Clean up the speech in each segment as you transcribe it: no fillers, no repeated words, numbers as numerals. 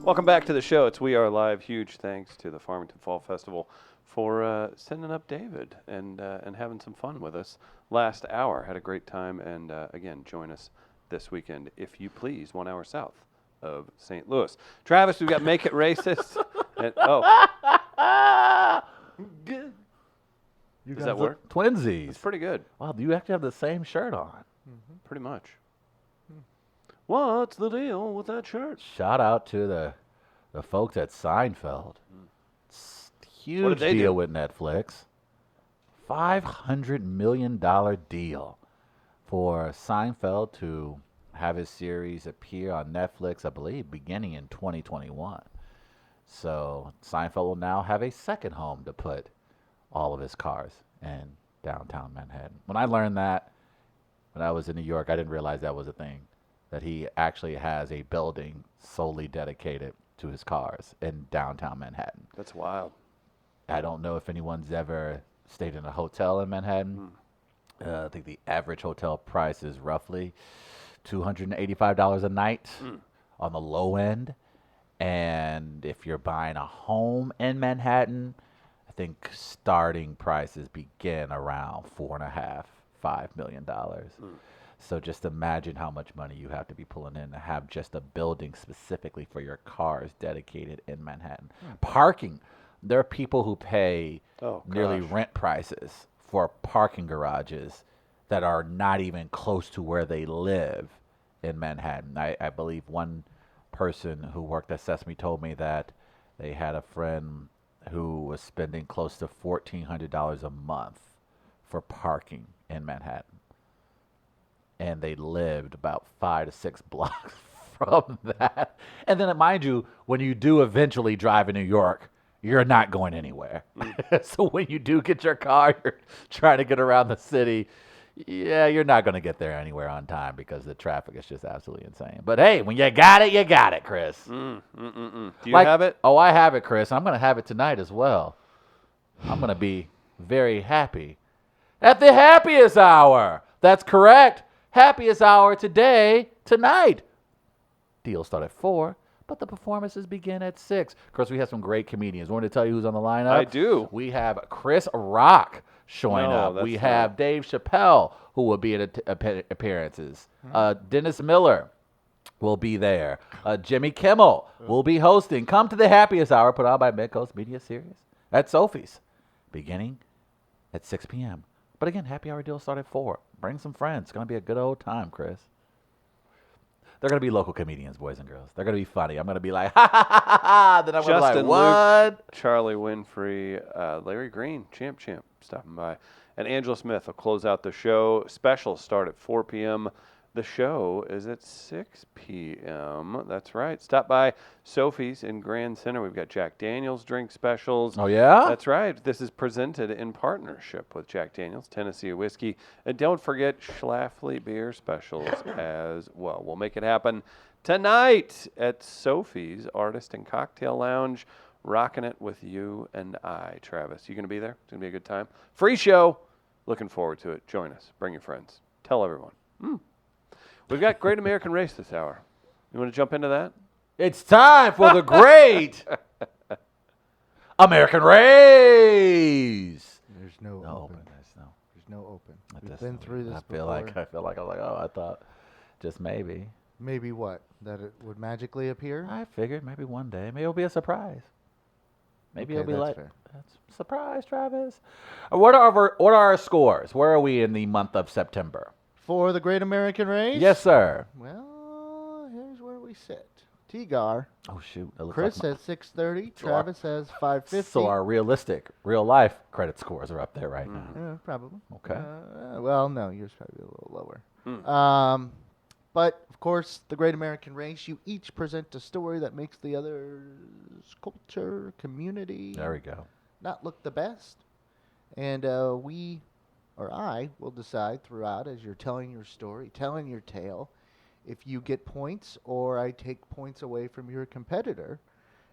Welcome back to the show. It's We Are Live. Huge thanks to the Farmington Fall Festival for sending up David and having some fun with us last hour. Had a great time, and again, join us this weekend, if you please, 1 hour south of St. Louis. Travis, we've got Make It Racist. Good. Does that work? Twinsies. It's pretty good. Wow, you actually have the same shirt on. Pretty much. What's the deal with that shirt? Shout out to the folks at Seinfeld. It's a What huge did they deal do? with Netflix. $500 million deal for Seinfeld to have his series appear on Netflix, I believe, beginning in 2021. So Seinfeld will now have a second home to put all of his cars in downtown Manhattan. When I learned that when I was in New York, I didn't realize that was a thing, that he actually has a building solely dedicated to his cars in downtown Manhattan. That's wild. I don't know if anyone's ever stayed in a hotel in Manhattan. I think the average hotel price is roughly $285 a night on the low end. And if you're buying a home in Manhattan, I think starting prices begin around $4.5–5 million. So just imagine how much money you have to be pulling in to have just a building specifically for your cars dedicated in Manhattan. Parking. There are people who pay nearly rent prices for parking garages that are not even close to where they live in Manhattan. I believe one person who worked at Sesame told me that they had a friend who was spending close to $1,400 a month for parking in Manhattan. And they lived about 5 to 6 blocks from that. And then, mind you, when you do eventually drive in New York, you're not going anywhere. So when you do get your car, you're trying to get around the city, yeah, you're not going to get there anywhere on time because the traffic is just absolutely insane. But hey, when you got it, Chris. Do you have it? Oh, I have it, Chris. I'm going to have it tonight as well. I'm going to be very happy at the happiest hour. That's correct. Happiest hour tonight. Deals start at 4, but the performances begin at 6. Of course, we have some great comedians. Want to tell you who's on the lineup? I do. We have Chris Rock showing up. We have Dave Chappelle, who will be at appearances. Dennis Miller will be there. Jimmy Kimmel will be hosting. Come to the happiest hour put on by Midcoast Media Series at Sophie's, beginning at 6 p.m. But again, happy hour deals start at 4. Bring some friends. It's going to be a good old time, Chris. They're going to be local comedians, boys and girls. They're going to be funny. I'm going to be like, ha, ha, ha, ha, ha. Then I'm going to be like, what? Luke, Charlie Winfrey, Larry Green, Champ, stopping by. And Angela Smith will close out the show. Specials start at 4 p.m. The show is at 6 p.m. That's right. Stop by Sophie's in Grand Center. We've got Jack Daniels drink specials. Oh, yeah? That's right. This is presented in partnership with Jack Daniels, Tennessee Whiskey. And don't forget Schlafly beer specials as well. We'll make it happen tonight at Sophie's Artist and Cocktail Lounge. Rocking it with you and I, Travis. You going to be there? It's going to be a good time. Free show. Looking forward to it. Join us. Bring your friends. Tell everyone. We've got Great American Race this hour. You want to jump into that? It's time for the Great American Race. There's no open. There's no open. We've been through this before. I feel like I was like, oh, I thought just maybe. Maybe what? That it would magically appear? I figured maybe one day. Maybe it'll be a surprise. Maybe it'll be like, that's surprise, Travis. What are our scores? Where are we in the month of September? For the Great American Race? Yes, sir. Well, here's where we sit. T-Gar. Oh, shoot. Chris says 630. Travis says 550. So our real life credit scores are up there right now. Yeah, probably. Okay. Well, no, yours probably a little lower. But, of course, the Great American Race, you each present a story that makes the other's culture, community, There we go. not look the best. And we, or I, will decide throughout as you're telling your story, telling your tale, if you get points or I take points away from your competitor.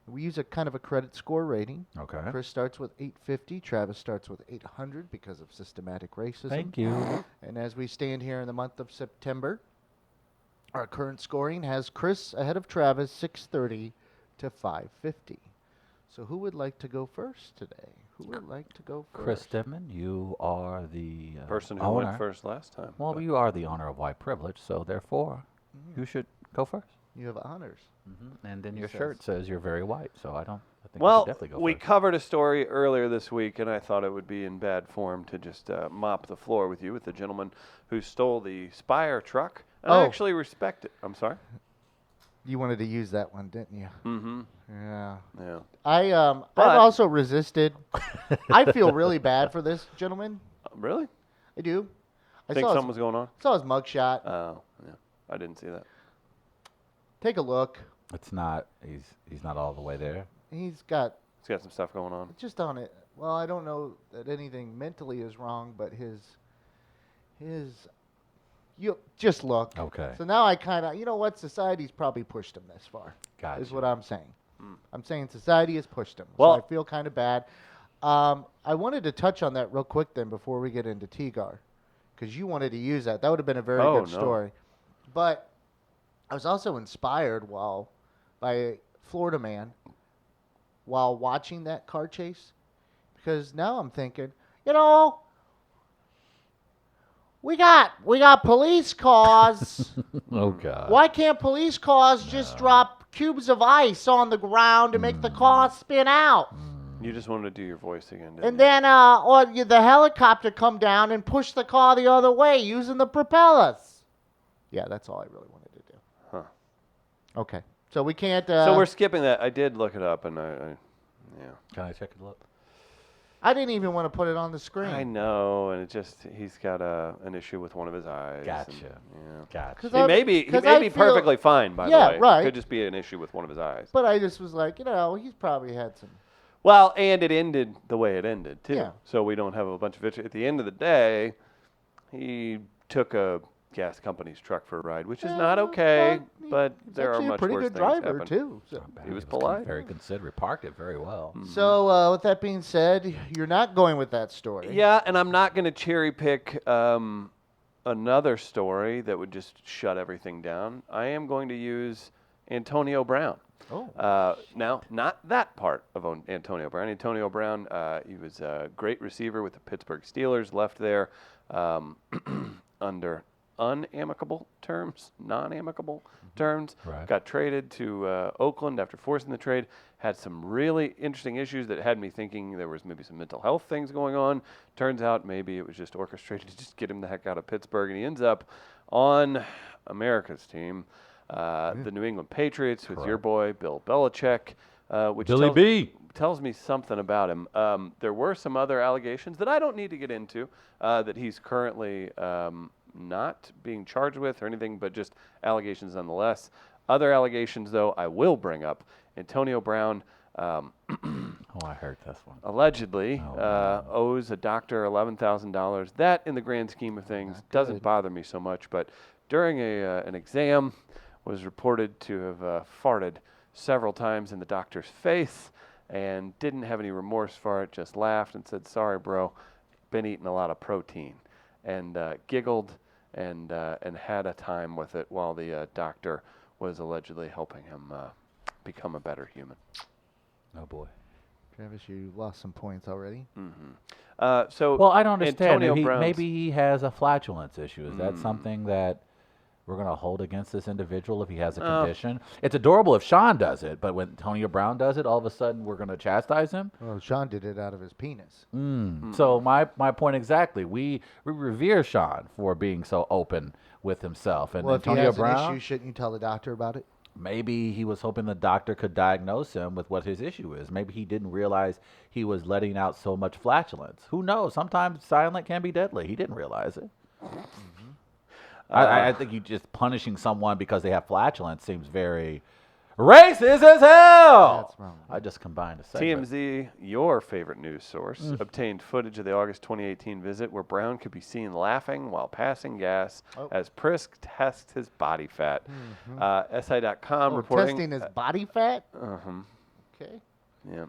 We use a kind of a credit score rating. Okay. Chris starts with 850. Travis starts with 800 because of systematic racism. Thank you. And as we stand here in the month of September, our current scoring has Chris ahead of Travis 630, to $550. So who would like to go first today? Who would like to go first? Chris Stedman, you are the Person who owner. went first last time. Well, but- you are the owner of white privilege, so therefore, you should go first. You have honors. And then He your says. shirt says you're very white, so I think you Well, should definitely go we first. covered a story earlier this week, and I thought it would be in bad form to just mop the floor with you with the gentleman who stole the Spire truck. And I Oh. actually respect it. I'm sorry. You wanted to use that one, didn't you? Mm-hmm. Yeah. Yeah. I've But- also resisted. I feel really bad for this gentleman. Really? I do. I Think saw something his, was going on? saw his mugshot. Oh, yeah. I didn't see that. Take a look. It's not. He's not all the way there. He's got He's got some stuff going on. just on it. Well, I don't know that anything mentally is wrong, but his you just look. Okay. So now I kind of, you know what? Society's probably pushed him this far. Gotcha. Is what I'm saying. I'm saying society has pushed him. Well- so I feel kind of bad. I wanted to touch on that real quick then before we get into T-Gar, because you wanted to use that. That would have been a very Oh, good no. story. But I was also inspired by a Florida man while watching that car chase, because now I'm thinking, you know, we got police cars. Oh God. Why can't police cars just drop cubes of ice on the ground to make the car spin out? You just wanted to do your voice again, didn't And you? then, the helicopter come down and push the car the other way using the propellers. Yeah, that's all I really wanted to do. Huh. Okay, so we can't. So we're skipping that. I did look it up, and yeah. Can I check it out? I didn't even want to put it on the screen. I know, and he's got an issue with one of his eyes. Gotcha. And, yeah. Gotcha. 'Cause He I- may be 'cause I feel- perfectly fine, by Yeah, the way. right. It could just be an issue with one of his eyes. But I just was like, he's probably had some. Well, and it ended the way it ended, too. Yeah. So we don't have a bunch of issues. At the end of the day, he took a gas company's truck for a ride, which is not okay, but He's there are actually much a pretty worse good things driver happen. too. So. He was polite. Very considerate. Parked it very well. So, with that being said, you're not going with that story. Yeah, and I'm not going to cherry pick another story that would just shut everything down. I am going to use Antonio Brown. Oh. Now, not that part of Antonio Brown. Antonio Brown, he was a great receiver with the Pittsburgh Steelers, left there under unamicable terms, non-amicable terms. Right. Got traded to Oakland after forcing the trade. Had some really interesting issues that had me thinking there was maybe some mental health things going on. Turns out maybe it was just orchestrated to just get him the heck out of Pittsburgh, and he ends up on America's team, the New England Patriots, with your boy Bill Belichick, which Billy B. tells me something about him. There were some other allegations that I don't need to get into that he's currently not being charged with or anything, but just allegations nonetheless. Other allegations, though, I will bring up. Antonio Brown Oh, I heard this one. allegedly Oh, owes a doctor $11,000. That, in the grand scheme of things, doesn't good. bother me so much, but during an exam was reported to have farted several times in the doctor's face and didn't have any remorse for it, just laughed and said, "Sorry, bro, been eating a lot of protein," and giggled and had a time with it while the doctor was allegedly helping him become a better human. Oh boy. Travis, you lost some points already. So Well, I don't understand. Antonio Brown's- Maybe he has a flatulence issue. Is that something that we're going to hold against this individual if he has a condition? It's adorable if Sean does it, but when Antonio Brown does it, all of a sudden we're going to chastise him? Well, Sean did it out of his penis. So my point exactly. We revere Sean for being so open with himself. And Well, if he Antonio has Brown, an issue, shouldn't you tell the doctor about it? maybe he was hoping the doctor could diagnose him with what his issue is. Maybe he didn't realize he was letting out so much flatulence. Who knows? Sometimes silent can be deadly. He didn't realize it. I think you just punishing someone because they have flatulence seems very racist as hell. That's wrong. I just combined a segment. TMZ, your favorite news source, obtained footage of the August 2018 visit where Brown could be seen laughing while passing gas as Prisk tests his body fat. SI.com Oh, reporting. testing his body fat? Uh-huh. Okay. Yeah.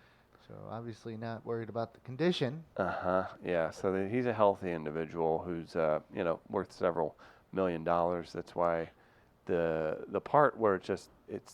So obviously not worried about the condition. Uh-huh. Yeah. So he's a healthy individual who's, worth several $1 million. That's why the part where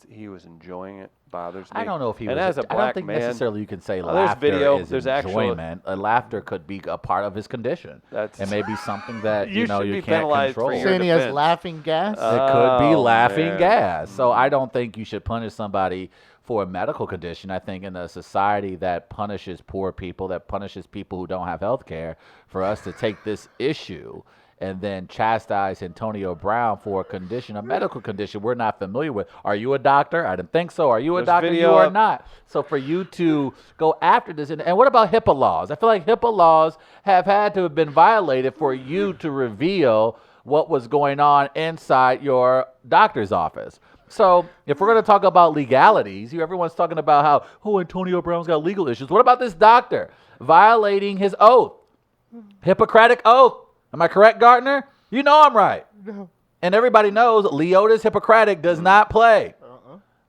he was enjoying it bothers me. I don't know if he and was. as a I don't black think man, necessarily you can say there's laughter video, is there's actual- enjoyment. Laughter could be a part of his condition. That's- It may be something that You should you be can't penalized for control. your Saying he has defense. laughing gas. It could be Oh, laughing man. gas. So I don't think you should punish somebody for a medical condition. I think in a society that punishes poor people, that punishes people who don't have health care, for us to take this issue and then chastise Antonio Brown for a medical condition we're not familiar with. Are you a doctor? I didn't think so. Are you a There's doctor? You video are of- not. So for you to go after this, and what about HIPAA laws? I feel like HIPAA laws have had to have been violated for you to reveal what was going on inside your doctor's office. So if we're going to talk about legalities, everyone's talking about how, Antonio Brown's got legal issues. What about this doctor violating his oath? Hippocratic oath. Am I correct, Gardner? You know I'm right. No. And everybody knows Leotis Hippocratic does not play.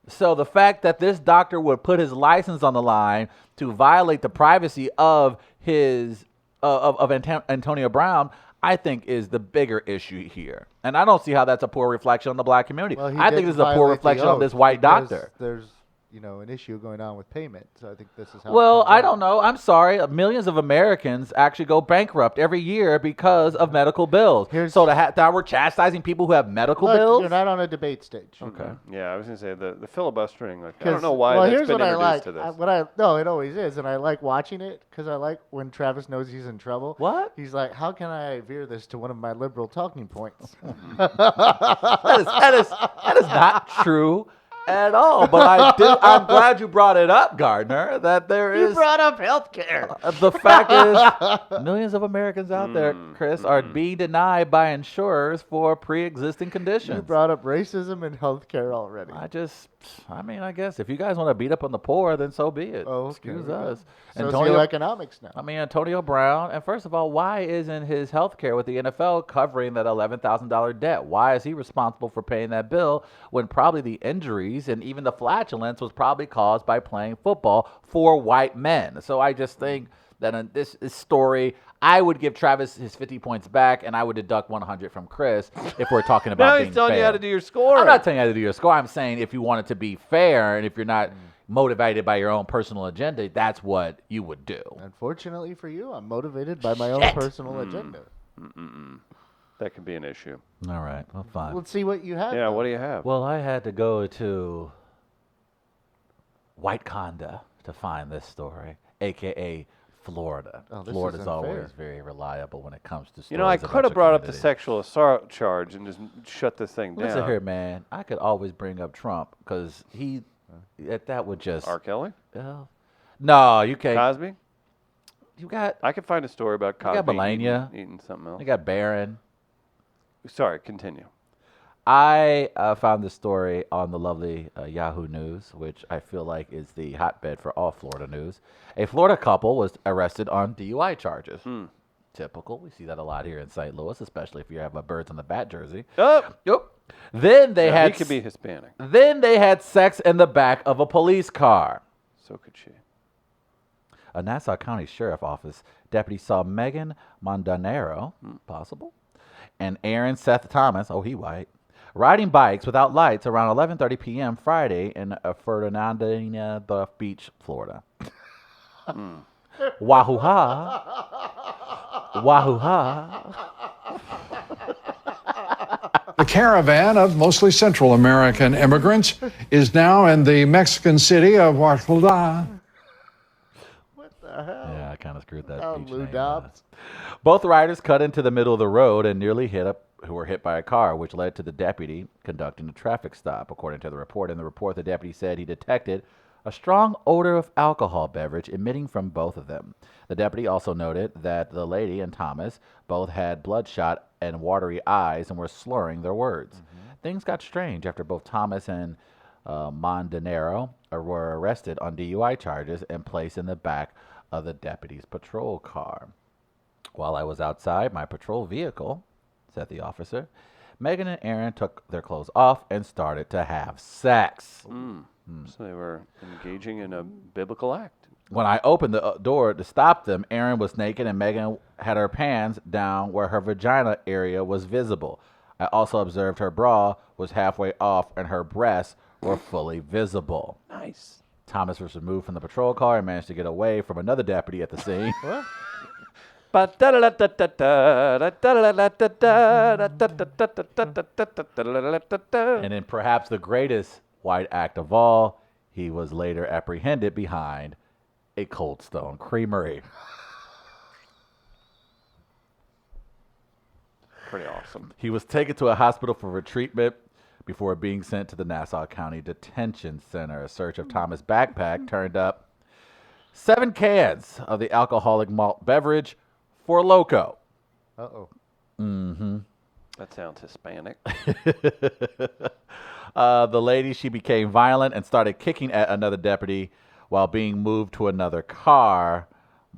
So the fact that this doctor would put his license on the line to violate the privacy of his Antonio Brown, I think is the bigger issue here. And I don't see how that's a poor reflection on the black community. Well, he I think didn't this is a poor violate the reflection on oath this white because doctor. There's an issue going on with payment. So I think this is how. it Well, comes I out. don't know. I'm sorry. Millions of Americans actually go bankrupt every year because of medical bills. So now we're chastising people who have medical Look, bills? you're not on a debate stage. Okay. Yeah, I was gonna say the filibustering. Like, I 'Cause- don't know why Well, that's here's been what I introduced like. to this. No, it always is, and I like watching it because I like when Travis knows he's in trouble. What? He's like, how can I veer this to one of my liberal talking points? That is not true at all. But I'm glad you brought it up, Gardner, that there You is. brought up healthcare. The fact is, millions of Americans out there, Chris, are being denied by insurers for pre-existing conditions. You brought up racism and healthcare already. I guess if you guys want to beat up on the poor, then so be it. Oh, okay. Excuse us. Socioeconomics now. Antonio Brown, and first of all, why isn't his health care with the NFL covering that $11,000 debt? Why is he responsible for paying that bill when probably the injuries and even the flatulence was probably caused by playing football for white men? So I just think that in this story, I would give Travis his 50 points back, and I would deduct 100 from Chris if we're talking about Now being he's telling fair. you how to do your score. I'm not telling you how to do your score. I'm saying if you want it to be fair and if you're not motivated by your own personal agenda, that's what you would do. Unfortunately for you, I'm motivated by my own personal agenda. That could be an issue. All right. Well, fine. Let's see what you have. Yeah, though. what do you have? Well, I had to go to White Conda to find this story, a.k.a. Florida. Oh, this Florida's is always unfair. very reliable when it comes to stories. You know, I about could have your brought up the community. sexual assault charge and just shut this thing down. Listen here, man. I could always bring up Trump because that would just. R. Kelly? No, you can't. Cosby? You got I could find a story about Cosby got Melania. eating something else. you got Barron. Sorry, continue. I found this story on the lovely Yahoo News, which I feel like is the hotbed for all Florida news. A Florida couple was arrested on DUI charges. Typical. We see that a lot here in St. Louis, especially if you have a Birds on the Bat jersey. Oh, Yep. Then they yeah, had he could be Hispanic. then they had sex in the back of a police car. So could she. A Nassau County Sheriff Office deputy saw Megan Mondanero, possible, and Aaron Seth Thomas, he white, riding bikes without lights around 11:30 p.m. Friday in Fernandina Beach, Florida. Wahoo-ha. Wahoo-ha. The caravan of mostly Central American immigrants is now in the Mexican city of Oaxaca. What the hell? Yeah, I kind of screwed that Oh, beach Lou name up. Dobbs. Both riders cut into the middle of the road and nearly who were hit by a car, which led to the deputy conducting a traffic stop. According to the report, the deputy said he detected a strong odor of alcohol beverage emitting from both of them. The deputy also noted that the lady and Thomas both had bloodshot and watery eyes and were slurring their words. Things got strange after both Thomas and Mondanero were arrested on DUI charges and placed in the back of the deputy's patrol car. While I was outside my patrol vehicle, said the officer, Megan and Aaron took their clothes off and started to have sex. So they were engaging in a biblical act. When I opened the door to stop them, Aaron was naked and Megan had her pants down where her vagina area was visible. I also observed her bra was halfway off and her breasts were fully visible. Nice. Thomas was removed from the patrol car and managed to get away from another deputy at the scene. What? And in perhaps the greatest white act of all, he was later apprehended behind a Cold Stone Creamery. Pretty awesome. He was taken to a hospital for treatment before being sent to the Nassau County Detention Center. A search of Thomas' backpack turned up 7 cans of the alcoholic malt beverage for Loco. Uh-oh. Mm-hmm. That sounds Hispanic. The lady, she became violent and started kicking at another deputy while being moved to another car.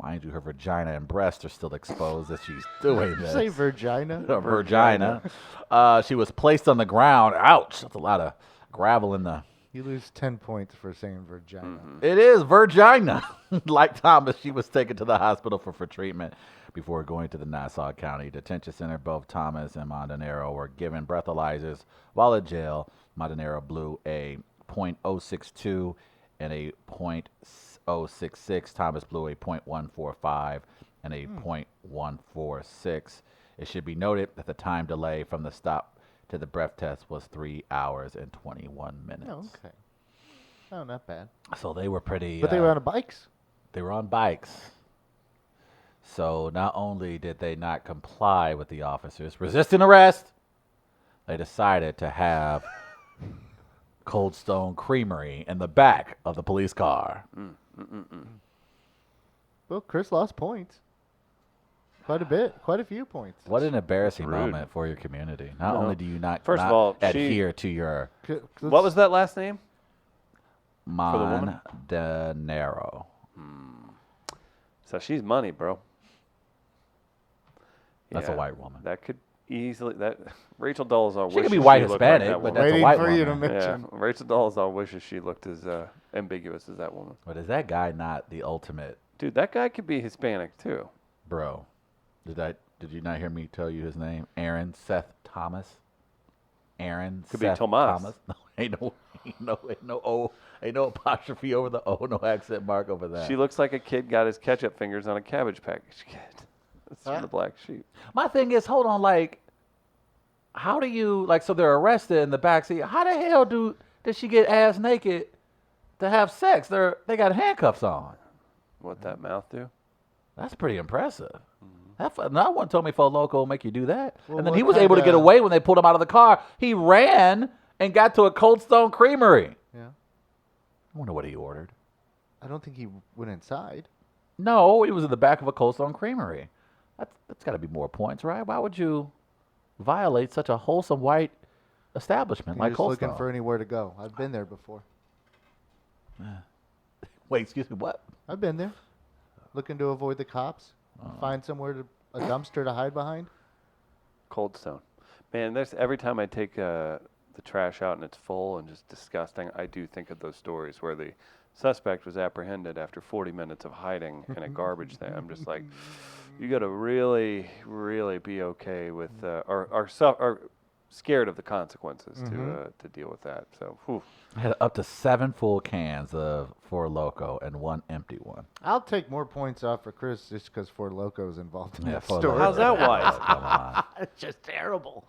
Mind you, her vagina and breast are still exposed as she's doing this. Say vagina? Her vagina. She was placed on the ground. Ouch. That's a lot of gravel in the... You lose 10 points for saying vagina. It is Virginia. Like Thomas, she was taken to the hospital for treatment before going to the Nassau County Detention Center. Both Thomas and Montanero were given breathalyzers while in jail. Montanero blew a .062 and a .066. Thomas blew a .145 and a .146. It should be noted that the time delay from the stop to the breath test was 3 hours and 21 minutes. Oh, okay. Oh, not bad. So they were pretty... But they were on bikes? They were on bikes. So not only did they not comply with the officers resisting arrest, they decided to have Cold Stone Creamery in the back of the police car. Well, Chris lost points. Quite a bit. Quite a few points. What an embarrassing Rude. moment for your community. Not only do you not, First of not all, adhere to your What was that last name? the woman? Montanero. So she's money, bro. That's a Yeah, white woman. That could easily Rachel Dolezal She could wishes be white looked like Hispanic, that but woman. that's a Waiting white for you to woman. mention. Yeah, Rachel Dolezal wishes she looked as ambiguous as that woman. But is that guy not the ultimate Dude, that guy could be Hispanic too. bro? Did you not hear me tell you his name? Aaron Seth Thomas. Aaron Could be Seth Tomas. Thomas. No, ain't no apostrophe over the O, no accent mark over that. She looks like a kid got his ketchup fingers on a Cabbage Patch Kid. That's from the Black Sheep. My thing is, hold on, like, how do you so they're arrested in the backseat? How the hell did she get ass naked to have sex? They got handcuffs on. What that mouth do? That's pretty impressive. No one told me for Loco will make you do that. Well, and then what he was able to get kinda- away when they pulled him out of the car. He ran and got to a Cold Stone Creamery. Yeah. I wonder what he ordered. I don't think he went inside. No, he was in the back of a Cold Stone Creamery. That's got to be more points, right? Why would you violate such a wholesome white establishment You're like just Cold looking Stone? for anywhere to go. I've been there before. Wait, excuse me, what? I've been there. Looking to avoid the cops. Find somewhere a dumpster to hide behind. Cold Stone. Man, there's every time I take the trash out and it's full and just disgusting, I do think of those stories where the suspect was apprehended after 40 minutes of hiding in a garbage thing. I'm just like, you got to really, really be okay with or scared of the consequences to deal with that. So, whew. I had up to 7 full cans of Four Loko and 1 empty one. I'll take more points off for Chris just because Four Loco's involved in that Four story. Loko. How's that wise? Come on. It's just terrible.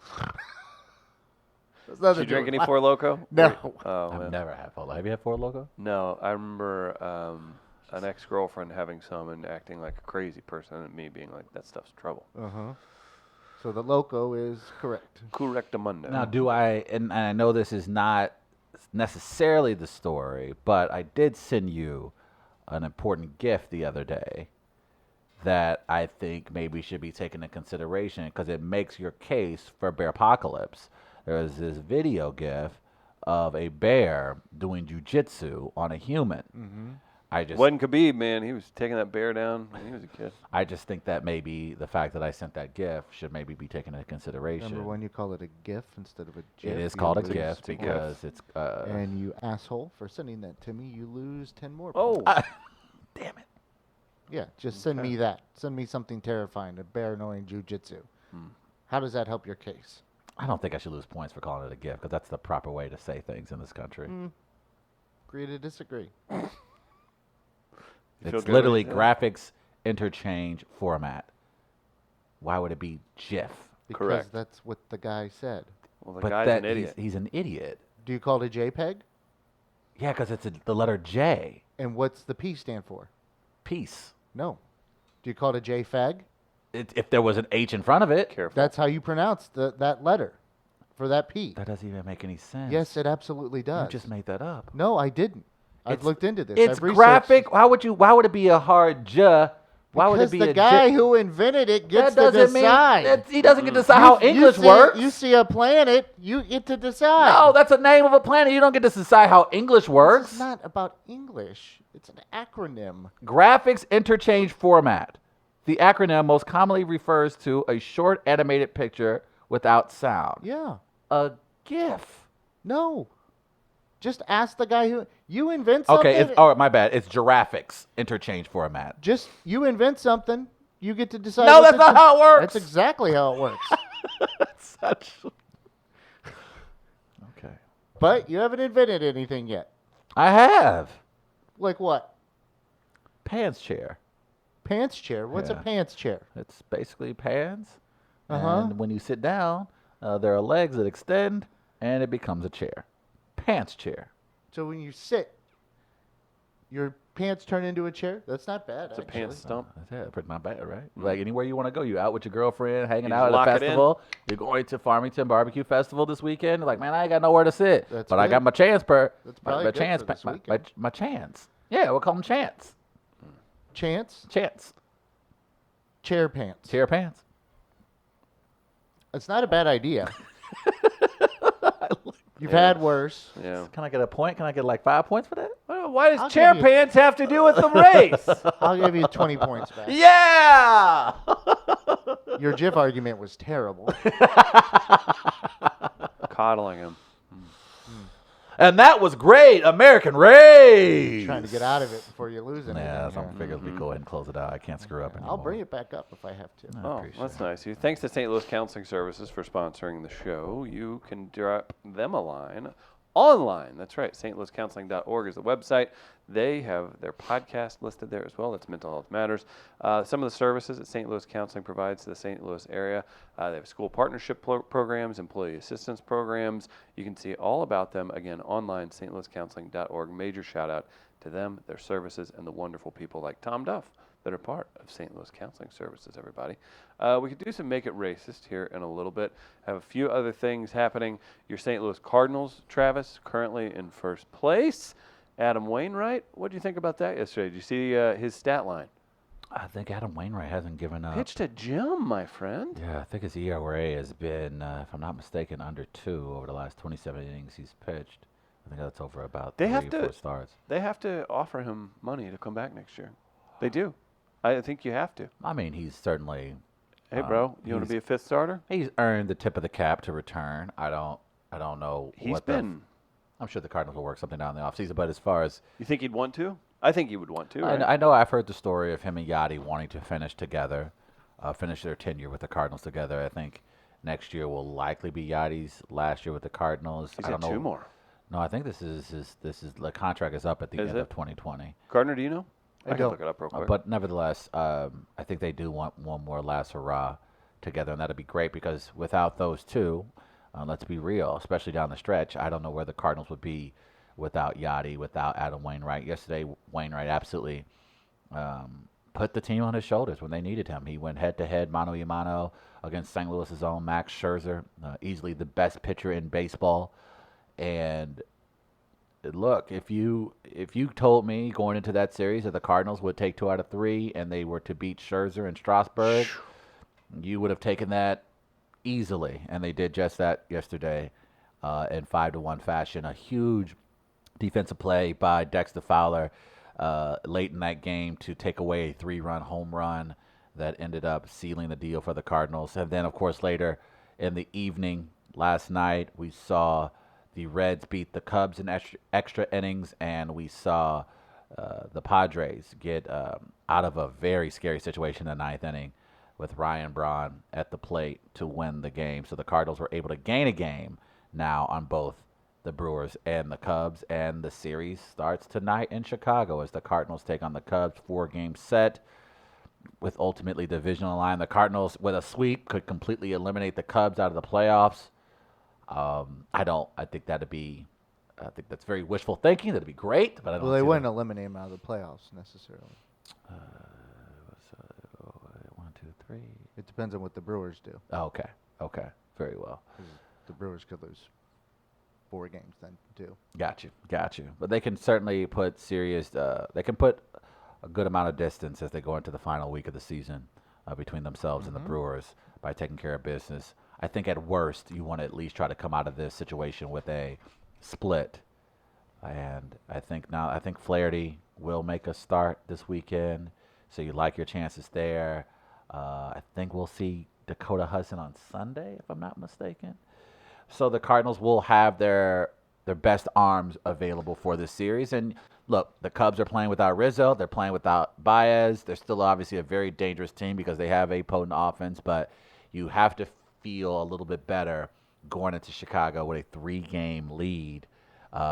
Did you drink any Four Loko? No. Oh, I've man. never had Four Loko. Have you had Four Loko? No, I remember an ex-girlfriend having some and acting like a crazy person and me being like, that stuff's trouble. Uh-huh. So the Loco is correct. Correctamundo. Now, do I, and I know this is not necessarily the story, but I did send you an important gift the other day that I think maybe should be taken into consideration because it makes your case for bear apocalypse. There was this video gif of a bear doing jujitsu on a human. Mm-hmm. Wasn't Khabib, man. He was taking that bear down when he was a kid. I just think that maybe the fact that I sent that GIF should maybe be taken into consideration. Remember when you call it a GIF instead of a GIF? It is you called a lose GIF points. because it's. And you asshole, for sending that to me, you lose 10 more Oh, points. Damn it. Yeah, just send me that. Send me something terrifying, a bear knowing jujitsu. How does that help your case? I don't think I should lose points for calling it a gift because that's the proper way to say things in this country. Agree to disagree. You feel It's good literally about that? graphics interchange format. Why would it be GIF? Because Correct. that's what the guy said. Well, the But guy's an idiot. he's an idiot. Do you call it a JPEG? Yeah, because it's the letter J. And what's the P stand for? Peace. No. Do you call it a JFAG? If there was an H in front of it, Careful. That's how you pronounce that letter for that P. that doesn't even make any sense. Yes, it absolutely does. You just made that up. No, I didn't. I've It's- looked into this. It's I've researched- graphic. Why would it be a hard J? Why would Because it be the a guy J? who invented it gets That to doesn't decide. he doesn't get to decide how English see, works. You see a planet, you get to decide. No, that's a name of a planet. You don't get to decide how English works. It's not about English. It's an acronym. Graphics interchange format. The acronym most commonly refers to a short animated picture without sound. Yeah. A GIF. No. Just ask the guy who you invent something. Okay, my bad. It's giraffics interchange format. Just you invent something, you get to decide. No, what that's to not do. how it works. That's exactly how it works. Such. Okay. But you haven't invented anything yet. I have. Like what? Pants chair. Pants chair. What's a Yeah. pants chair? It's basically pants. Uh-huh. And when you sit down, there are legs that extend, and it becomes a chair. Pants chair. So when you sit, your pants turn into a chair? That's not bad. It's a actually. pants stump. That's it. Pretty not bad, right? Like anywhere you want to go. You out with your girlfriend, hanging You out just at a lock it in. festival. You're going to Farmington Barbecue Festival this weekend. You're like, man, I ain't got nowhere to sit. That's but I good. got my chance That's probably good chance for this my weekend. chance. Yeah, we'll call them chance. Chance? Chance. Chair pants. Chair pants. It's not a bad idea. You've had worse. Yeah. Can I get a point? Can I get like 5 points for that? Well, why does I'll chair give you- pants have to do with the race? I'll give you 20 points back. Yeah! Your GIF argument was terrible. Coddling him. And that was great. American race. Trying to get out of it before you lose anything. Yeah, here. some figures we go ahead and close it out. I can't screw up anymore. I'll bring it back up if I have to. I Oh, appreciate that's it. nice of you. Thanks to St. Louis Counseling Services for sponsoring the show. You can drop them a line online. That's right. stlouiscounseling.org is the website. They have their podcast listed there as well. That's Mental Health Matters. Some of the services that St. Louis Counseling provides to the St. Louis area. They have school partnership programs, employee assistance programs. You can see all about them, again, online, stlouiscounseling.org. Major shout out to them, their services, and the wonderful people like Tom Duff that are part of St. Louis Counseling Services, everybody. We could do some Make It Racist here in a little bit. Have a few other things happening. Your St. Louis Cardinals, Travis, currently in first place. Adam Wainwright, what do you think about that yesterday? Did you see his stat line? I think Adam Wainwright hasn't given up. Pitched a gem, my friend. Yeah, I think his ERA has been, if I'm not mistaken, under 2 over the last 27 innings he's pitched. I think that's over about They 3 have or to- 4 starts. They have to offer him money to come back next year. They do. I think you have to. I mean, he's certainly Hey, bro, you want to he's- be a fifth starter? he's earned the tip of the cap to return. I don't know He's what been. I'm sure the Cardinals will work something out in the offseason, but as far as You think he'd want to? I think he would want to. Right? I know I've heard the story of him and Yachty wanting to finish together, finish their tenure with the Cardinals together. I think next year will likely be Yachty's last year with the Cardinals. He's I got don't know. 2 more. No, I think this is the contract is up at the Is end it? of 2020. Gardner, do you know? I can don't. look it up real quick. But nevertheless, I think they do want one more last hurrah together, and that'd be great because without those two, let's be real, especially down the stretch, I don't know where the Cardinals would be without Yachty, without Adam Wainwright. Yesterday, Wainwright absolutely put the team on his shoulders when they needed him. He went head-to-head, mano-a-mano, against St. Louis's own Max Scherzer, easily the best pitcher in baseball. And look, if you told me going into that series that the Cardinals would take 2 out of 3 and they were to beat Scherzer and Strasburg, you would have taken that easily, and they did just that yesterday in 5-1 fashion. A huge defensive play by Dexter Fowler late in that game to take away a 3-run home run that ended up sealing the deal for the Cardinals. And then, of course, later in the evening last night, we saw the Reds beat the Cubs in extra innings, and we saw the Padres get out of a very scary situation in the 9th inning with Ryan Braun at the plate to win the game. So the Cardinals were able to gain a game now on both the Brewers and the Cubs. And the series starts tonight in Chicago as the Cardinals take on the Cubs. 4-game set with ultimately divisional line. The Cardinals, with a sweep, could completely eliminate the Cubs out of the playoffs. I think that's very wishful thinking. That'd be great, but I don't. Well, they see wouldn't that. eliminate him out of the playoffs necessarily. 1, 2, 3. It depends on what the Brewers do. Oh, okay, very well. 'Cause the Brewers could lose 4 games then too. Got you. But they can certainly put they can put a good amount of distance as they go into the final week of the season between themselves and the Brewers by taking care of business. I think at worst you want to at least try to come out of this situation with a split. And I think Flaherty will make a start this weekend, so you like your chances there. I think we'll see Dakota Hudson on Sunday, if I'm not mistaken. So the Cardinals will have their best arms available for this series. And look, the Cubs are playing without Rizzo. They're playing without Baez. They're still obviously a very dangerous team because they have a potent offense, but you have to feel a little bit better going into Chicago with a 3-game lead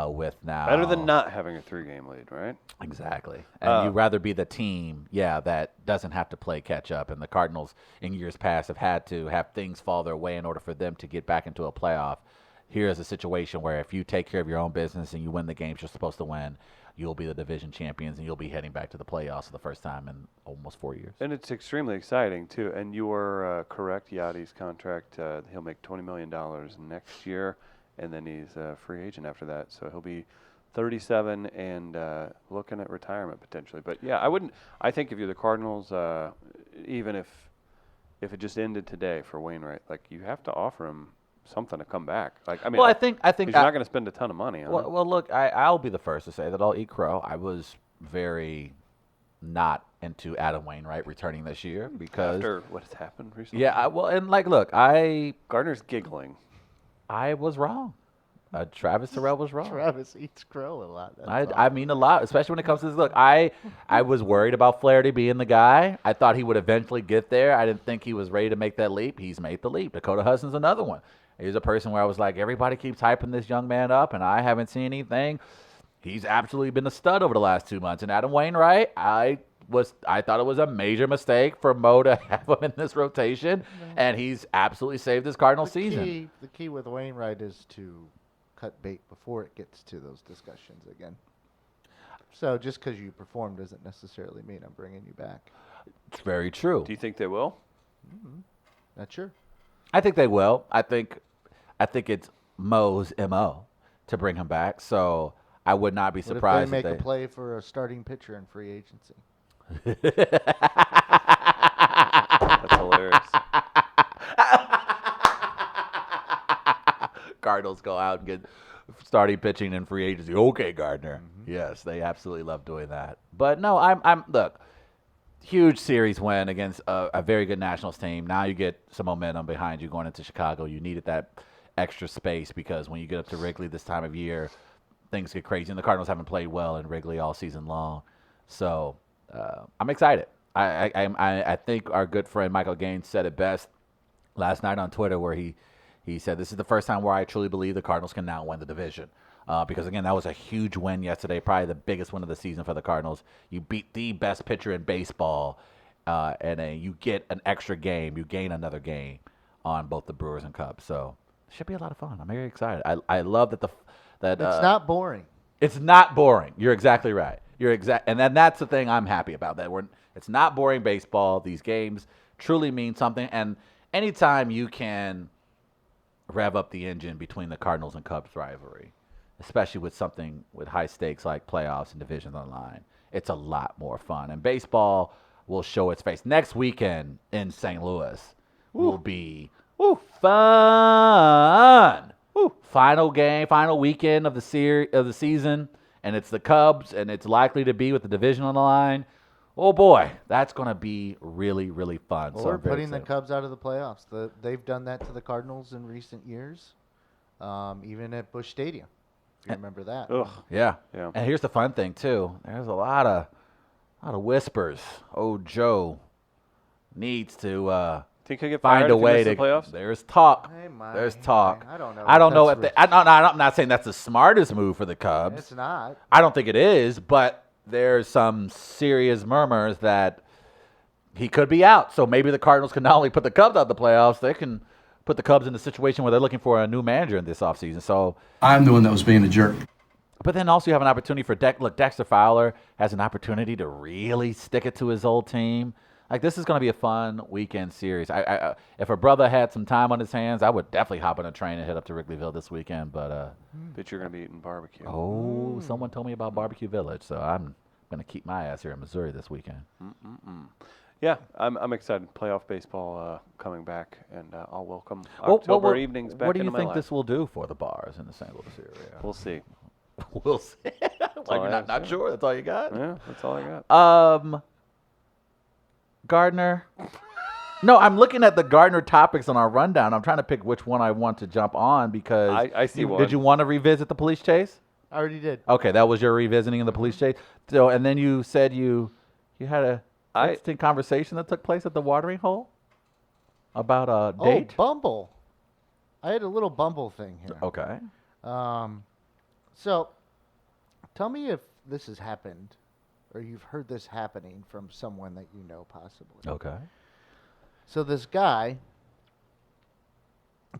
with now. Better than not having a 3-game lead, right? Exactly. And you'd rather be the team, that doesn't have to play catch up. And the Cardinals in years past have had to have things fall their way in order for them to get back into a playoff. Here's a situation where if you take care of your own business and you win the games you're supposed to win, you'll be the division champions and you'll be heading back to the playoffs for the first time in almost 4 years. And it's extremely exciting, too. And you were correct. Yachty's contract, he'll make $20 million next year, and then he's a free agent after that. So he'll be 37 and looking at retirement potentially. But, yeah, I think if you're the Cardinals, even if it just ended today for Wainwright, like, you have to offer him something to come back. Like, I mean, I think you're not going to spend a ton of money on it. Well, look, I'll be the first to say that I'll eat crow. I was very not into Adam Wainwright returning this year because after what has happened recently. Yeah, look, Gardner's giggling. I was wrong. Travis Terrell was wrong. Travis eats crow a lot. I mean a lot, especially when it comes to this. Look, I was worried about Flaherty being the guy. I thought he would eventually get there. I didn't think he was ready to make that leap. He's made the leap. Dakota Hudson's another one. He's a person where I was like, everybody keeps hyping this young man up, and I haven't seen anything. He's absolutely been a stud over the last 2 months. And Adam Wainwright, I thought it was a major mistake for Mo to have him in this rotation, and he's absolutely saved his Cardinal season. The key with Wainwright is to cut bait before it gets to those discussions again. So just because you perform doesn't necessarily mean I'm bringing you back. It's very true. Do you think they will? Not sure. I think they will. I think it's Mo's MO to bring him back. So I would not be surprised if they make a play for a starting pitcher in free agency. That's hilarious. Cardinals go out and get starting pitching in free agency. Okay, Gardner. Yes, they absolutely love doing that. But no, I'm look. Huge series win against a very good Nationals team. Now you get some momentum behind you going into Chicago. You needed that extra space because when you get up to Wrigley this time of year, things get crazy. And the Cardinals haven't played well in Wrigley all season long. So I'm excited. I think our good friend Michael Gaines said it best last night on Twitter where he said, this is the first time where I truly believe the Cardinals can now win the division. Because, again, that was a huge win yesterday, probably the biggest win of the season for the Cardinals. You beat the best pitcher in baseball, and you get an extra game. You gain another game on both the Brewers and Cubs. So it should be a lot of fun. I'm very excited. I love that it's not boring. It's not boring. You're exactly right. And then that's the thing I'm happy about. It's not boring baseball. These games truly mean something. And anytime you can rev up the engine between the Cardinals and Cubs rivalry, especially with something with high stakes like playoffs and divisions on the line, it's a lot more fun. And baseball will show its face. Next weekend in St. Louis will be fun. Final weekend of the season, and it's the Cubs, and it's likely to be with the division on the line. Oh boy, that's going to be really, really fun. Well, we're putting the Cubs out of the playoffs. They've done that to the Cardinals in recent years, even at Busch Stadium. If you remember that. Ugh. Yeah. Yeah. And here's the fun thing too. There's a lot of whispers. Oh, Joe needs to Think he'll get find fired a if he way misses to. the playoffs? There's talk. Hey, my, There's hey, talk. my. I don't know. I don't know That's if they. I'm not saying that's the smartest move for the Cubs. It's not. I don't think it is, but there's some serious murmurs that he could be out. So maybe the Cardinals can not only put the Cubs out of the playoffs, they can put the Cubs in a situation where they're looking for a new manager in this offseason. So I'm the one that was being a jerk. but then also you have an opportunity for Dexter Fowler has an opportunity to really stick it to his old team. Like, this is going to be a fun weekend series. If a brother had some time on his hands, I would definitely hop on a train and head up to Wrigleyville this weekend. But Bet you're going to be eating barbecue. someone told me about Barbecue Village, so I'm going to keep my ass here in Missouri this weekend. Yeah, I'm excited. Playoff baseball coming back, and I'll welcome October evenings back What do into you my think life. this will do for the bars in the St. Louis area? We'll see. We'll see. Like, all you're I not, have to say. sure? That's all you got? Yeah, that's all I got. Gardner. No, I'm looking at the Gardner topics on our rundown. I'm trying to pick which one I want to jump on because I see one. Did you want to revisit the police chase? I already did. Okay, that was your revisiting of the police chase. So, and then you said you had a interesting conversation that took place at the watering hole about a date. Oh, Bumble. I had a little Bumble thing here. Okay. So, tell me if this has happened, or you've heard this happening from someone that you know possibly. Okay. So this guy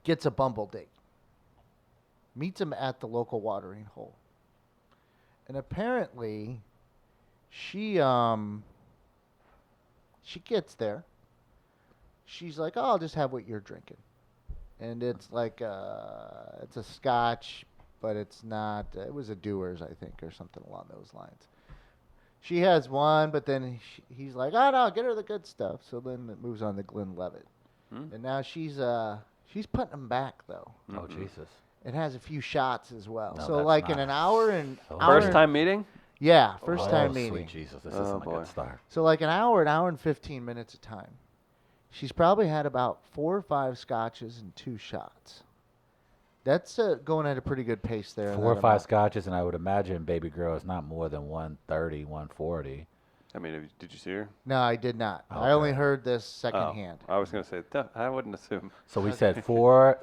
gets a Bumble date, meets him at the local watering hole, and apparently she gets there. She's like, "Oh, I'll just have what you're drinking," and it's like it's a scotch, but it's not. It was a Dewar's, I think, or something along those lines. She has one, but then he's like, "Oh no, get her the good stuff." So then it moves on to Glenlivet, and now she's putting him back though. Oh Jesus. It has a few shots as well. No, so that's like in not- an hour and First time meeting? yeah, first Oh, time meeting. Sweet Jesus, this Oh, isn't a boy. good start. So like an hour and 15 minutes of time. She's probably had about 4 or 5 scotches and 2 shots. That's going at a pretty good pace there. in 4 or that 5 amount. scotches, and I would imagine baby girl is not more than 130, 140. I mean, did you see her? No, I did not. I Okay. only heard this Oh, secondhand. I was going to say, I wouldn't assume. So we said four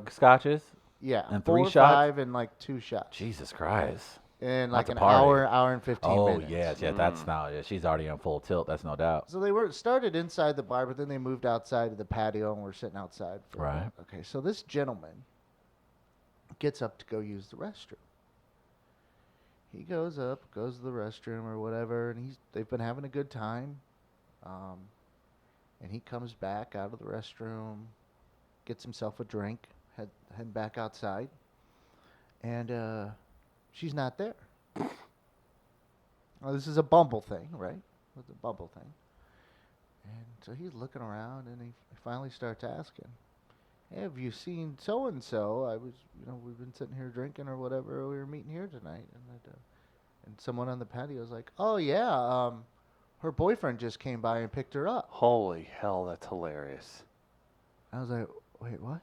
scotches. Yeah, and 4 3 or shots? 5 and like 2 shots. Jesus Christ. In That's like a an party. hour and 15 Oh minutes. yes, yeah. That's now. Yeah, she's already on full tilt. That's no doubt. So they were started inside the bar, but then they moved outside to the patio, and we're sitting outside. Right. Okay, so this gentleman gets up to go use the restroom. He goes up, goes to the restroom or whatever, and they've been having a good time. And he comes back out of the restroom, gets himself a drink, head back outside, and she's not there. Well, this is a Bumble thing, right? It's a Bumble thing. And so he's looking around, and he finally starts asking, "Hey, have you seen so and so? We've been sitting here drinking or whatever. We were meeting here tonight." And someone on the patio was like, "Oh yeah, her boyfriend just came by and picked her up." Holy hell, that's hilarious. I was like, "Wait, what?"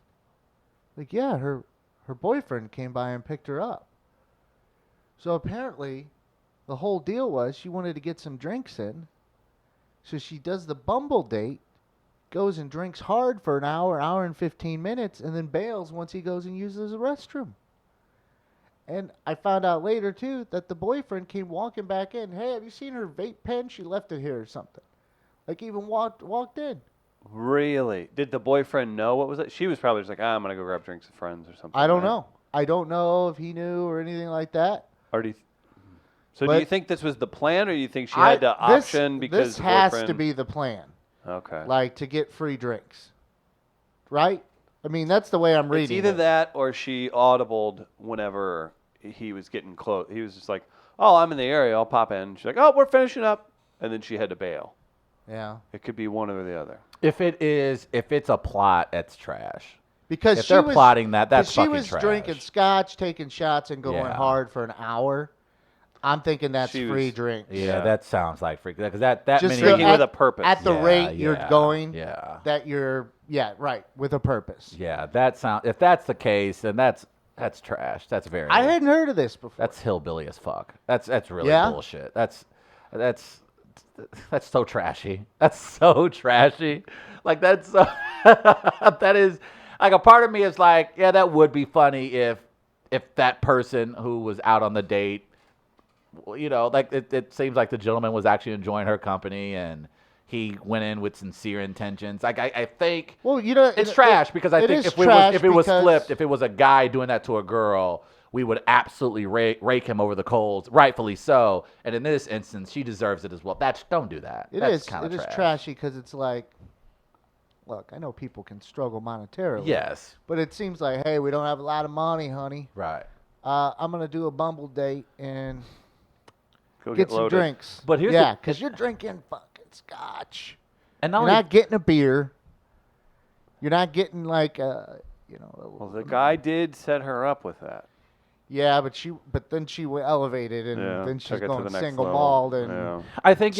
Like, yeah, her boyfriend came by and picked her up. So apparently, the whole deal was she wanted to get some drinks in. So she does the Bumble date, goes and drinks hard for an hour and 15 minutes, and then bails once he goes and uses the restroom. And I found out later, too, that the boyfriend came walking back in. "Hey, have you seen her vape pen? She left it here or something." Like, even walked in. Really? Did the boyfriend know what was it? She was probably just like, I'm going to go grab drinks with friends or something. I don't right? know. I don't know if he knew or anything like that. Or do you do But you think this was the plan, or do you think she had the option because this the has boyfriend... to be the plan, Okay. like to get free drinks, right? I mean, that's the way I'm reading. It's either it. that or she audibled whenever he was getting close. He was just like, "Oh, I'm in the area. I'll pop in." She's like, "Oh, we're finishing up," and then she had to bail. Yeah, It could be one or the other. If it's a plot, that's trash. because If she they're was, plotting that, that's 'cause fucking she was trash. drinking scotch, taking shots, and going Yeah. hard for an hour. I'm thinking that's She free was- drinks. Yeah, Yeah. that sounds like freak. Because that Just many. so Drinking at- with a purpose. At the Yeah, rate you're yeah, going, yeah. that you're right with a purpose. Yeah, that sound. If that's the case, then that's trash. That's very. I hadn't heard of this before. That's hillbilly as fuck. That's really Yeah? bullshit. That's that's so trashy. That's so trashy. Like that's so that is like a part of me is like, yeah, that would be funny if that person who was out on the date, like it seems like the gentleman was actually enjoying her company and he went in with sincere intentions. Like I think Well, it's trash because I think if it was because- flipped, if it was a guy doing that to a girl, we would absolutely rake him over the coals, rightfully so. And in this instance, she deserves it as well. Don't do that. That's kind of It trash. is trashy because it's like, look, I know people can struggle monetarily. Yes. But it seems like, hey, we don't have a lot of money, honey. Right. I'm gonna do a Bumble date and Go get some loaded. drinks. But here's yeah, because you're drinking fucking scotch. And You're not getting a beer. You're not getting like Well, the guy did set her up with that. Yeah, but then she elevated and Yeah, then took she's it to going the next single level. malt and Yeah. I think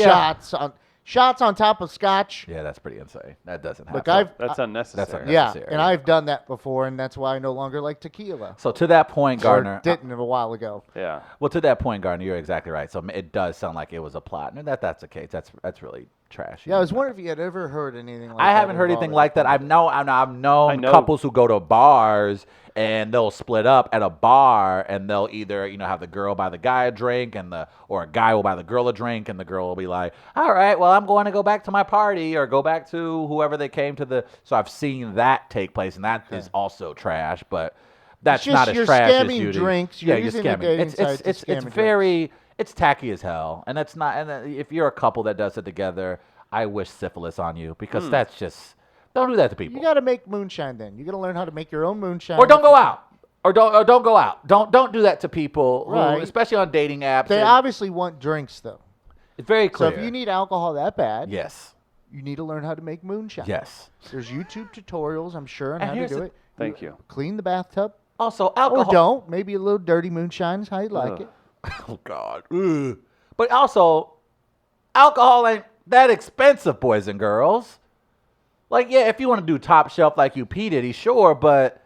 shots on top of scotch. Yeah, that's pretty insane. That doesn't happen. Look, I've That's unnecessary. yeah, necessary. and I've done that before, and that's why I no longer like tequila. So to that point, Gardner. Or didn't a while ago. Yeah. Well, to that point, Gardner, you're exactly right. So it does sound like it was a plot, and that's the case. That's really trashy. Yeah, I was wondering if you had ever heard anything like that. I haven't heard anything like that. I've known couples who go to bars and they'll split up at a bar and they'll either have the girl buy the guy a drink or a guy will buy the girl a drink and the girl will be like, all right, well, I'm going to go back to my party or go back to whoever they came to the. So I've seen that take place and that is also trash, but that's not as trash as scamming you drinks. Yeah, You're you're using the scamming. dating It's sites to it's scam drinks. very tacky as hell, and that's not. And if you're a couple that does it together, I wish syphilis on you because that's just. Don't do that to people. You got to make moonshine. Then you got to learn how to make your own moonshine. Or don't go out. Or don't go out. Don't do that to people, who, Right. especially on dating apps. They obviously want drinks though. It's very clear. So if you need alcohol that bad, yes, you need to learn how to make moonshine. yes. There's YouTube tutorials, I'm sure, on And how to here's do the- it. Thank you. Clean the bathtub. Also, alcohol. Or don't. Maybe a little dirty moonshine is how you like it. Oh God. Ugh. But also, alcohol ain't that expensive, boys and girls. Like, yeah, if you want to do top shelf like you P. Diddy, sure, but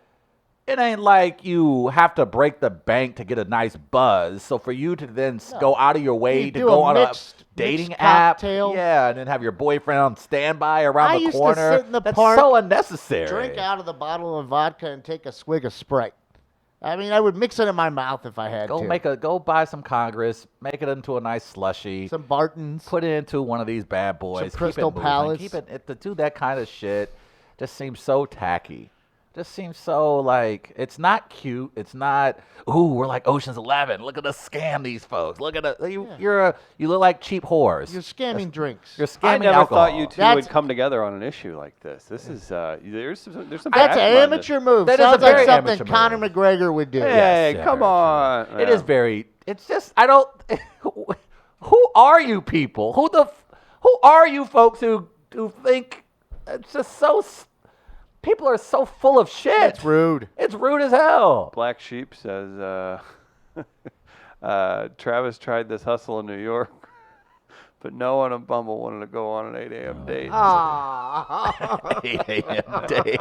it ain't like you have to break the bank to get a nice buzz. So for you to then go out of your way You to do go a on mixed a dating app, cocktail. yeah, and then have your boyfriend on standby around I the used to corner, sit in the that's park, so unnecessary. Drink out of the bottle of vodka and take a swig of Sprite. I mean, I would mix it in my mouth if I had to. Go buy some Congress, make it into a nice slushy. Some Bartons. Put it into one of these bad boys. Some Crystal keep it Palace. Keep it to do that kind of shit. Just seems so tacky. Just seems so like it's not cute. It's not. Ooh, we're like Ocean's 11. Look at us scam these folks. Look at us. You look like cheap whores. You're scamming drinks. You're I scamming never alcohol. thought you two That's- would come together on an issue like this. This is there's some. That's background an to- amateur move. That is a Sounds like very something amateur Conor move. McGregor would do. Hey, Yes, come very on. true. It is very. It's just I don't. Who are you people? Who are you folks who think it's just so? People are so full of shit. It's rude. It's rude as hell. Black Sheep says Travis tried this hustle in New York, but no one on Bumble wanted to go on an 8 a.m. date. Ah. 8 a.m. date.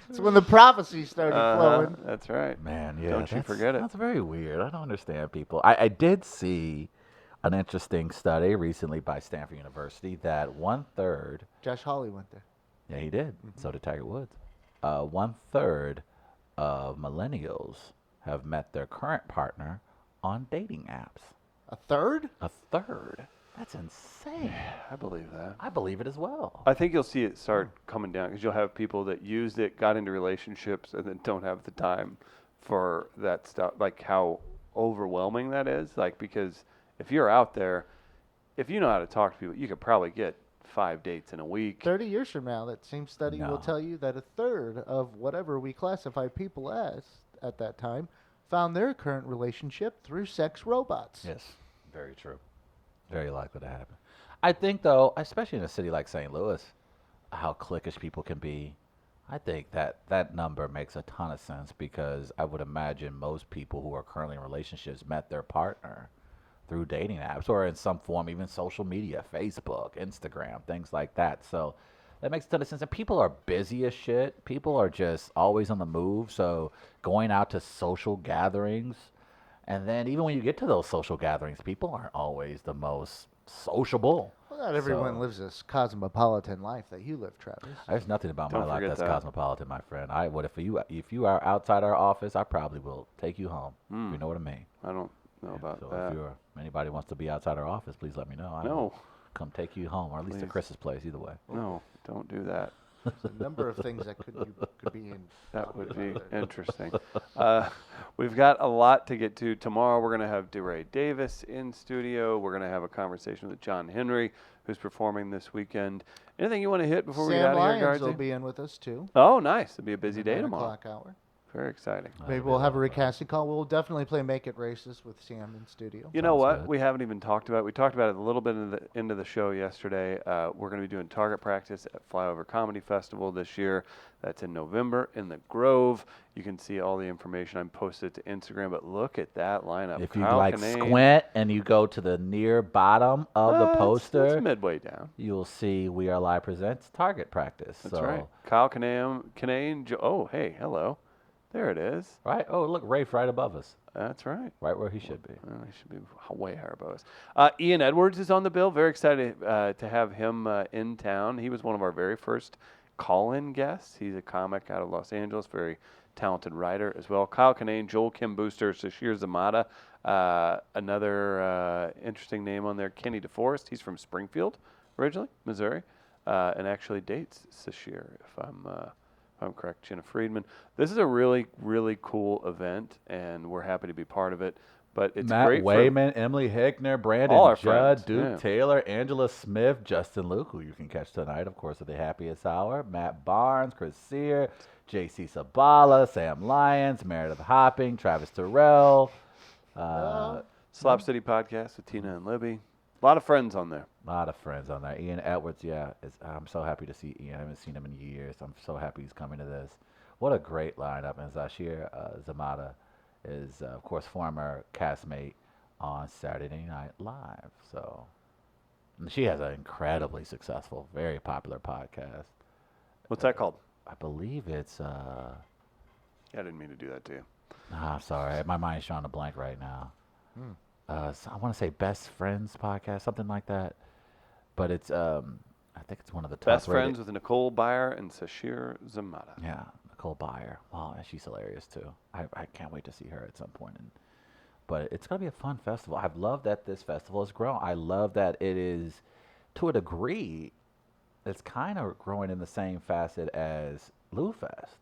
It's when the prophecy started flowing. That's right. Man, yeah. Don't you forget it. That's very weird. I don't understand people. I did see an interesting study recently by Stanford University that 1/3. Josh Hawley went there. Yeah, he did. So did Tiger Woods. 1/3 of millennials have met their current partner on dating apps. A third? A third. That's insane. I believe that. I believe it as well. I think you'll see it start coming down because you'll have people that used it, got into relationships, and then don't have the time for that stuff. Like how overwhelming that is. Like because if you're out there, if you know how to talk to people, you could probably get 5 dates in a week. 30 years from now, that same study No. will tell you that a third of whatever we classify people as at that time found their current relationship through sex robots. Yes, very true. Very likely to happen. I think, though, especially in a city like St. Louis, how cliquish people can be, I think that number makes a ton of sense because I would imagine most people who are currently in relationships met their partner through dating apps or in some form, even social media, Facebook, Instagram, things like that. So that makes a ton of sense. And people are busy as shit. People are just always on the move. So going out to social gatherings And then even when you get to those social gatherings, people aren't always the most sociable. Well, not everyone So- lives this cosmopolitan life that you live, Travis. There's nothing about my Don't life forget that's that. cosmopolitan, my friend. I would if you are outside our office, I probably will take you home. If you know what I mean. I don't know about So that. if anybody wants to be outside our office, please let me know. I will No, come take you home, or at least to Please. Chris's place. Either way. no, don't do that. There's a number of things that could be in. That would be talked about. interesting. We've got a lot to get to. Tomorrow we're going to have DeRay Davis in studio. We're going to have a conversation with John Henry, who's performing this weekend. Anything you want to hit before we get Sam out of here, Lyons Guardsy? will be in with us too. Oh, nice. It'll be a busy day 9 tomorrow. o'clock hour. Very exciting. Maybe we'll have a recasting call. We'll definitely play Make It Racist with Sam in studio. You know Sounds what? good. We haven't even talked about it. We talked about it a little bit into the show yesterday. We're going to be doing target practice at Flyover Comedy Festival this year. That's in November in the Grove. You can see all the information. I'm posted to Instagram, but look at that lineup. If you Kyle like Kinane. squint and you go to the near bottom of the It's poster, midway down. you'll see We Are Live presents Target Practice. That's so, right. Kyle Kinane. Oh, hey, hello. There it is. Right? Oh, look, Rafe right above us, That's right. right where he should be. Well, he should be way higher above us. Ian Edwards is on the bill. Very excited to have him in town. He was one of our very first call-in guests. He's a comic out of Los Angeles, very talented writer as well. Kyle Kinane, Joel Kim Booster, Sashir Zamata, another interesting name on there, Kenny DeForest. He's from Springfield originally, Missouri, and actually dates Sashir, if I'm correct, Jenna Friedman. This is a really, really cool event, and we're happy to be part of it. But it's Matt great Wayman, Emily Hickner, Brandon All our Judd, friends, Duke yeah. Taylor, Angela Smith, Justin Luke, who you can catch tonight, of course, at the Happiest Hour, Matt Barnes, Chris Sear, JC Sabala, Sam Lyons, Meredith Hopping, Travis Terrell. for Slop City Podcast with Tina and Libby. A lot of friends on there. A lot of friends on there. Ian Edwards, yeah. I'm so happy to see Ian. I haven't seen him in years. I'm so happy he's coming to this. What a great lineup. And Zashir Zamata is, of course, former castmate on Saturday Night Live. So and she has an incredibly successful, very popular podcast. What's that called? I believe it's, I didn't mean to do that to you. I'm sorry. My mind's drawing a blank right now. So I want to say Best Friends podcast, something like that. But it's, I think it's one of the top Best rated- friends with Nicole Byer and Sashir Zamata. Yeah, Nicole Byer. Wow, and she's hilarious too. I can't wait to see her at some point. But it's going to be a fun festival. I've loved that this festival has grown. I love that it is, to a degree, it's kind of growing in the same facet as Lou Fest.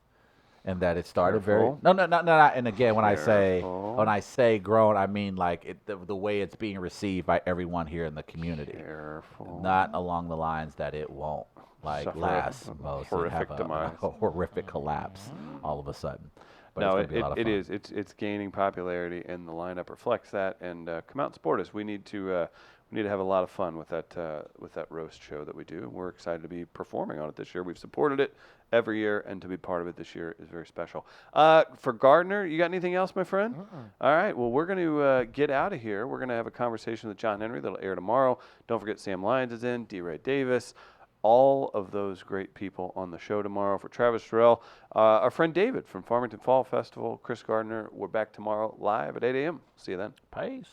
And that it started Careful. no. And again, when Careful. I say grown, I mean like the way it's being received by everyone here in the community. Careful. Not along the lines that it won't Suffer last a most horrific and have demise. a horrific collapse all of a sudden. But No, it's gonna be a lot of it fun. is. It's gaining popularity, and the lineup reflects that. And come out and support us. We need to have a lot of fun with that roast show that we do. And we're excited to be performing on it this year. We've supported it every year, and to be part of it this year is very special. For Gardner, you got anything else, my friend? All right. Well, we're going to get out of here. We're going to have a conversation with John Henry that'll air tomorrow. Don't forget Sam Lyons is in, DeRay Davis. All of those great people on the show tomorrow. For Travis Terrell, our friend David from Farmington Fall Festival, Chris Gardner. We're back tomorrow live at 8 a.m. See you then. Peace.